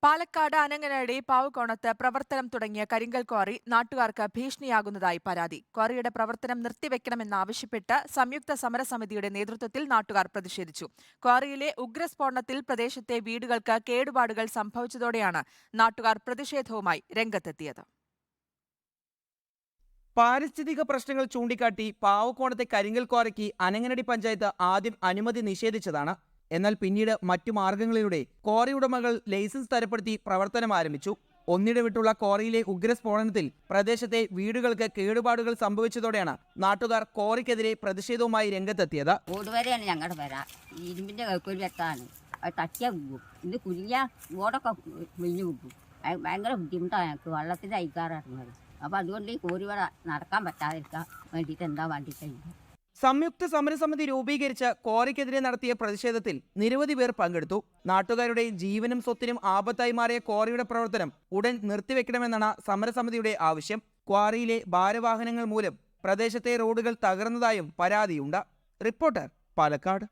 പാലക്കാട് അനങ്ങനടി പാവുകോണത്ത് പ്രവർത്തനം തുടങ്ങിയ കരിങ്കൽ ക്വാറി നാട്ടുകാർക്ക് ഭീഷണിയാകുന്നതായി പരാതി. ക്വാറിയുടെ പ്രവർത്തനം നിർത്തിവെക്കണമെന്നാവശ്യപ്പെട്ട് സംയുക്ത സമരസമിതിയുടെ നേതൃത്വത്തിൽ നാട്ടുകാർ പ്രതിഷേധിച്ചു. ക്വാറിയിലെ ഉഗ്രസ്ഫോടനത്തിൽ പ്രദേശത്തെ വീടുകൾക്ക് കേടുപാടുകൾ സംഭവിച്ചതോടെയാണ് നാട്ടുകാർ പ്രതിഷേധവുമായി രംഗത്തെത്തിയത്. പാരിസ്ഥിതിക പ്രശ്നങ്ങൾ ചൂണ്ടിക്കാട്ടി പാവക്കോണത്തെ കരിങ്കൽ ക്വാറിക്ക് അനങ്ങനടി പഞ്ചായത്ത് ആദ്യം അനുമതി നിഷേധിച്ചതാണ്. എന്നാൽ പിന്നീട് മറ്റു മാർഗങ്ങളിലൂടെ ക്വാറി ഉടമകൾ ലൈസൻസ് തരപ്പെടുത്തി പ്രവർത്തനം ആരംഭിച്ചു. ഒന്നിടവിട്ടുള്ള ക്വാറിയിലെ ഉഗ്രസ്ഫോടനത്തിൽ പ്രദേശത്തെ വീടുകൾക്ക് കേടുപാടുകൾ സംഭവിച്ചതോടെയാണ് നാട്ടുകാർ ക്വാറിക്കെതിരെ പ്രതിഷേധവുമായി രംഗത്തെത്തിയത്. ഓടുവരെയാണ് ഞങ്ങളുടെ വര, ഇരുമ്പിന്റെ കൈക്കൊരു വെത്താണ്, അത് തട്ടിയാ വീഴും. ഇത് കുഞ്ഞ ഓടൊക്കെ വിഞ്ഞു വീഴും. ഭയങ്കര ബുദ്ധിമുട്ടാണ് ഞങ്ങൾക്ക് വെള്ളത്തിൽ അയക്കാറുള്ളത്. അപ്പോൾ അതുകൊണ്ട് ഈ കോരി വര നടക്കാൻ പറ്റാതിരിക്കാൻ വേണ്ടിയിട്ട് എന്താ വേണ്ടിയിട്ടുണ്ട്. സംയുക്ത സമരസമിതി രൂപീകരിച്ച് ക്വാറിക്കെതിരെ നടത്തിയ പ്രതിഷേധത്തിൽ നിരവധി പേർ പങ്കെടുത്തു. നാട്ടുകാരുടെ ജീവനും സ്വത്തിനും ആപത്തായി മാറിയ ക്വാറിയുടെ പ്രവർത്തനം ഉടൻ നിർത്തിവെക്കണമെന്നാണ് സമരസമിതിയുടെ ആവശ്യം. ക്വാറിയിലെ ഭാരവാഹനങ്ങൾ മൂലം പ്രദേശത്തെ റോഡുകൾ തകർന്നതായും പരാതിയുണ്ട്. റിപ്പോർട്ടർ, പാലക്കാട്.